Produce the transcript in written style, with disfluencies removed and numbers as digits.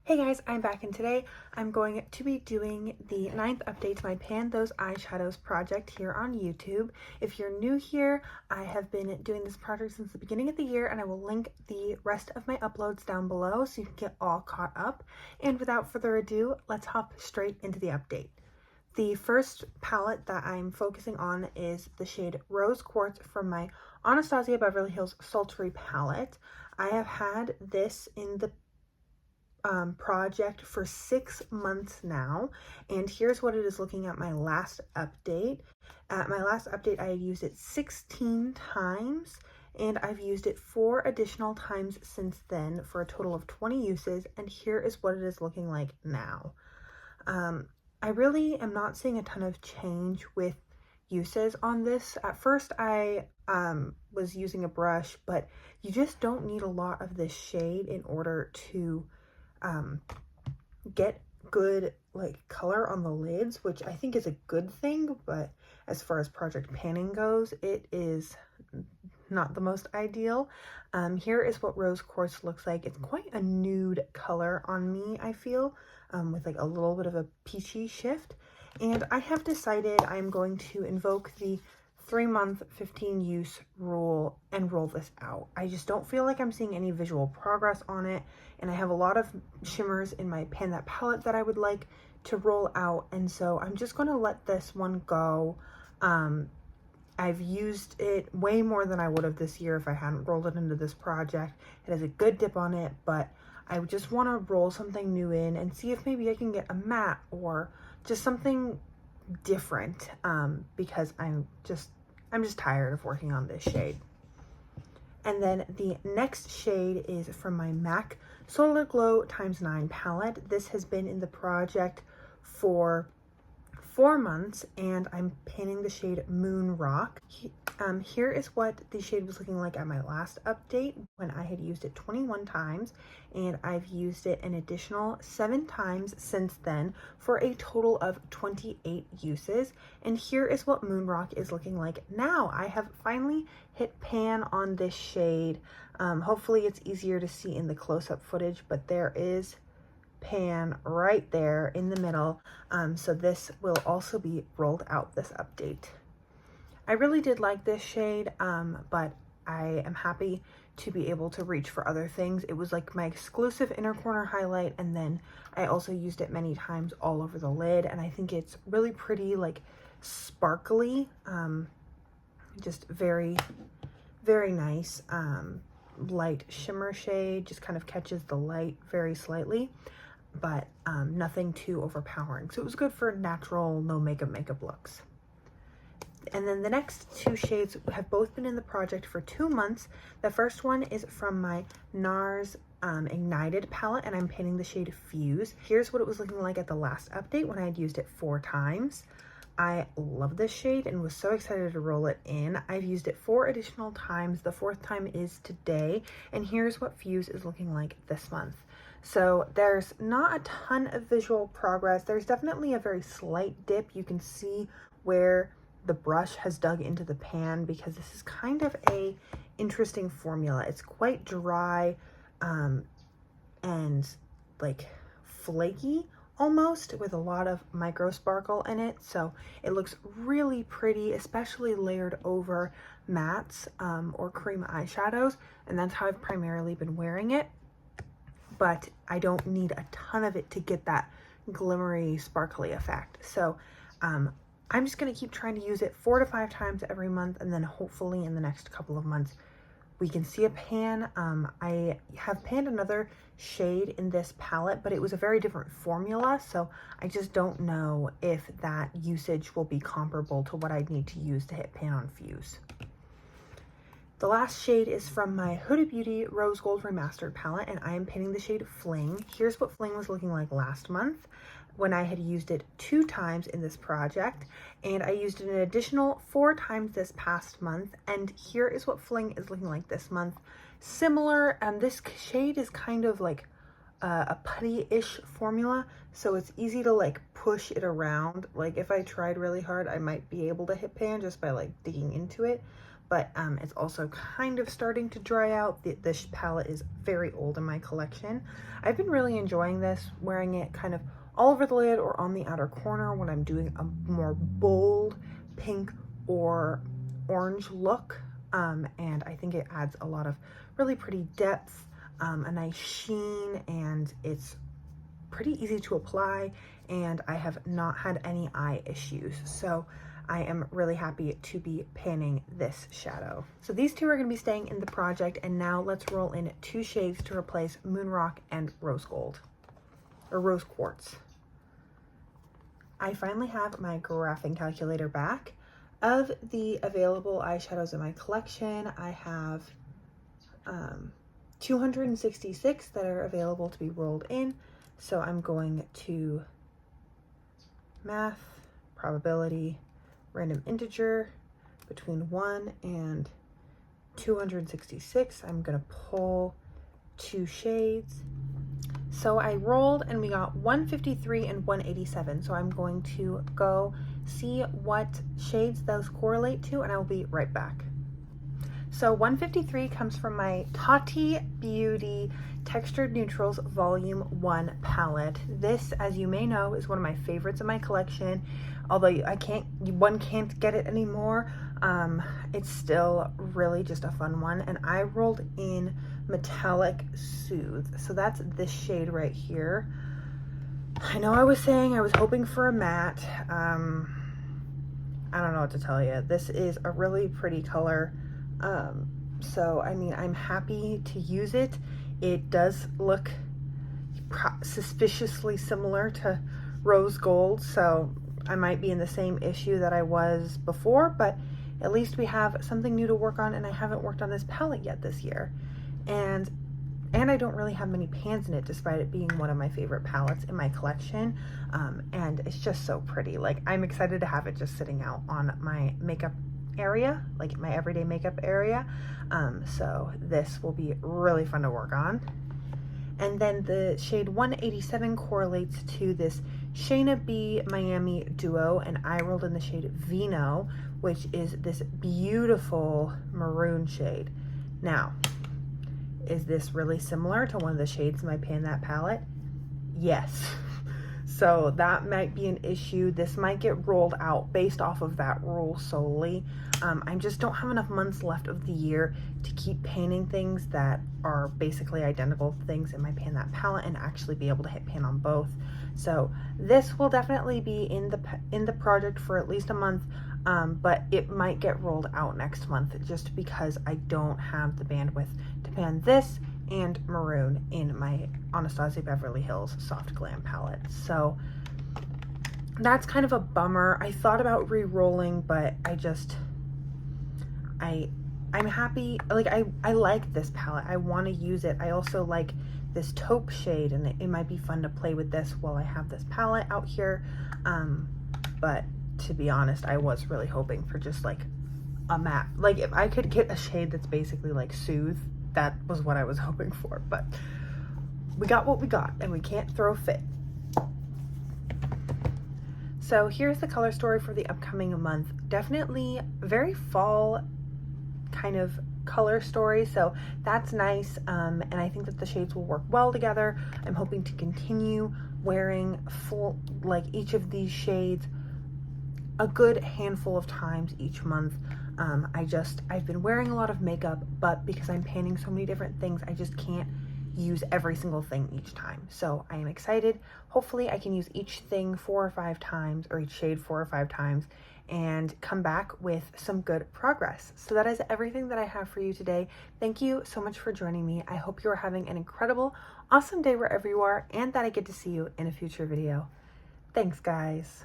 Hey guys, I'm back and today I'm going to be doing the 9th update to my Pan Those Eyeshadows project here on YouTube. If you're new here, I have been doing this project since the beginning of the year and I will link the rest of my uploads down below so you can get all caught up. And without further ado, let's hop straight into the update. The first palette that I'm focusing on is the shade Rose Quartz from my Anastasia Beverly Hills Sultry palette. I have had this in the project for 6 months now, and here's what it is looking at my last update. At my last update, I had used it 16 times, and I've used it 4 additional times since then for a total of 20 uses, and here is what it is looking like now. I really am not seeing a ton of change with uses on this. At first, I was using a brush, but you just don't need a lot of this shade in order to get good color on the lids, which I think is a good thing, but as far as project panning goes, it is not the most ideal. Here is what Rose Quartz looks like. It's quite a nude color on me, I feel, with a little bit of a peachy shift. And I have decided I'm going to invoke the 3-month 15 use rule and roll this out. I just don't feel like I'm seeing any visual progress on it, and I have a lot of shimmers in my Pan That palette that I would like to roll out, and so I'm just going to let this one go. I've used it way more than I would have this year if I hadn't rolled it into this project. It has a good dip on it, but I just want to roll something new in and see if maybe I can get a matte or just something different, because I'm just tired of working on this shade. And then the next shade is from my MAC Solar Glow x9 palette. This has been in the project for 4 months, and I'm panning the shade Moon Rock. Here is what the shade was looking like at my last update when I had used it 21 times, and I've used it an additional 7 times since then for a total of 28 uses. And here is what Moon Rock is looking like now. I have finally hit pan on this shade. Hopefully it's easier to see in the close-up footage, but there is pan right there in the middle, so this will also be rolled out this update. I really did like this shade, but I am happy to be able to reach for other things. It was like my exclusive inner corner highlight, and then I also used it many times all over the lid, and I think it's really pretty, sparkly, just very, very nice. Light shimmer shade, just kind of catches the light very slightly, but nothing too overpowering. So it was good for natural, no makeup looks. And then the next 2 shades have both been in the project for 2 months. The first one is from my NARS Ignited palette, and I'm painting the shade Fuse. Here's what it was looking like at the last update when I had used it 4 times. I love this shade and was so excited to roll it in. I've used it 4 additional times. The 4th time is today, and here's what Fuse is looking like this month. So there's not a ton of visual progress. There's definitely a very slight dip. You can see where the brush has dug into the pan because this is kind of a interesting formula. It's quite dry and flaky almost, with a lot of micro sparkle in it. So it looks really pretty, especially layered over mattes or cream eyeshadows, and that's how I've primarily been wearing it. But I don't need a ton of it to get that glimmery, sparkly effect. So I'm just going to keep trying to use it 4 to 5 times every month, and then hopefully in the next couple of months we can see a pan. I have panned another shade in this palette, but it was a very different formula, so I just don't know if that usage will be comparable to what I'd need to use to hit pan on Fuse. The last shade is from my Huda Beauty Rose Gold Remastered palette, and I am painting the shade Fling. Here's what Fling was looking like last month when I had used it 2 times in this project, and I used it an additional 4 times this past month, and here is what Fling is looking like this month. Similar, and this shade is kind of like a putty-ish formula, so it's easy to push it around. If I tried really hard, I might be able to hit pan just by digging into it, but it's also kind of starting to dry out. This palette is very old in my collection. I've been really enjoying this, wearing it kind of all over the lid or on the outer corner when I'm doing a more bold pink or orange look. And I think it adds a lot of really pretty depth, a nice sheen, and it's pretty easy to apply, and I have not had any eye issues. So I am really happy to be panning this shadow. So these two are going to be staying in the project, and now let's roll in 2 shades to replace Moon Rock and Rose Gold, or Rose Quartz. I finally have my graphing calculator back. Of the available eyeshadows in my collection, I have 266 that are available to be rolled in. So I'm going to math, probability, random integer, between 1 and 266. I'm going to pull 2 shades. So I rolled and we got 153 and 187. So I'm going to go see what shades those correlate to, and I will be right back. So 153 comes from my Tati Beauty Textured Neutrals Volume 1 palette. This, as you may know, is one of my favorites in my collection. Although one can't get it anymore, it's still really just a fun one. And I rolled in Metallic Soothe. So that's this shade right here. I know I was saying I was hoping for a matte. I don't know what to tell you. This is a really pretty color. So I mean, I'm happy to use it. It does look suspiciously similar to Rose Gold, so I might be in the same issue that I was before, but at least we have something new to work on, and I haven't worked on this palette yet this year. And I don't really have many pans in it, despite it being one of my favorite palettes in my collection. And it's just so pretty. Like, I'm excited to have it just sitting out on my makeup area, like my everyday makeup area. So this will be really fun to work on. And then the shade 187 correlates to this Shayna B Miami Duo, and I rolled in the shade Vino, which is this beautiful maroon shade. Now, is this really similar to one of the shades in my Pan That palette? Yes. So that might be an issue. This might get rolled out based off of that rule solely. I just don't have enough months left of the year to keep painting things that are basically identical things in my Pan That palette and actually be able to hit pan on both. So this will definitely be in the project for at least a month, but it might get rolled out next month just because I don't have the bandwidth to pan this and maroon in my Anastasia Beverly Hills Soft Glam palette. So that's kind of a bummer. I thought about re-rolling, but I'm happy. Like, I like this palette. I want to use it. I also like this taupe shade, and it might be fun to play with this while I have this palette out here. But to be honest, I was really hoping for just like a matte. Like, if I could get a shade that's basically like Soothe, that was what I was hoping for. But we got what we got, and we can't throw a fit. So here's the color story for the upcoming month. Definitely very fall kind of color story, so that's nice. And I think that the shades will work well together. I'm hoping to continue wearing each of these shades a good handful of times each month. I've been wearing a lot of makeup, but because I'm panning so many different things, I just can't use every single thing each time. So I am excited. Hopefully I can use each thing 4 or 5 times, or each shade 4 or 5 times, and come back with some good progress. So that is everything that I have for you today. Thank you so much for joining me. I hope you are having an incredible, awesome day wherever you are, and that I get to see you in a future video. Thanks, guys.